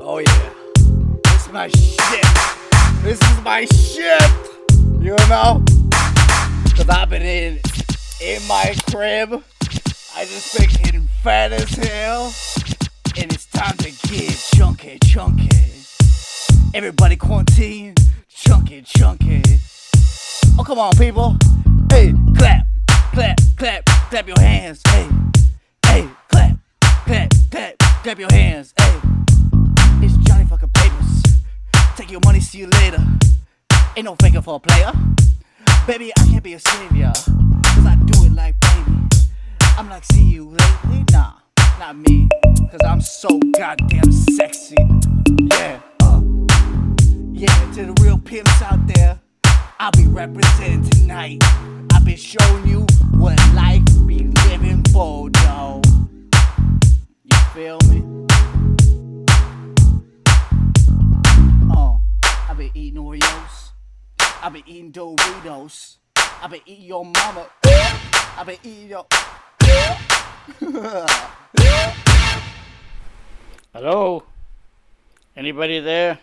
Oh yeah, this is my shit. This is my shit. You know? Cause I've been in my crib. I just been getting fat as hell. And it's time to get chunky. Everybody quarantine, chunky. Oh, come on, people. Hey, clap your hands. Hey, clap your hands. Hey, it's Johnni fucking Papers. Take your money, see you later. Ain't no faking for a player. Baby, I can't be a savior, cause I do it like baby. I'm like, see you lately? Nah, not me, cause I'm so goddamn sexy. Yeah, to the real pimps out there, I'll be representing tonight. I've been showing you what life be living for, though. You feel me? I've been eating Oreos. I've been eating Doritos. I've been eating your mama. I've been eating your... Hello? Anybody there?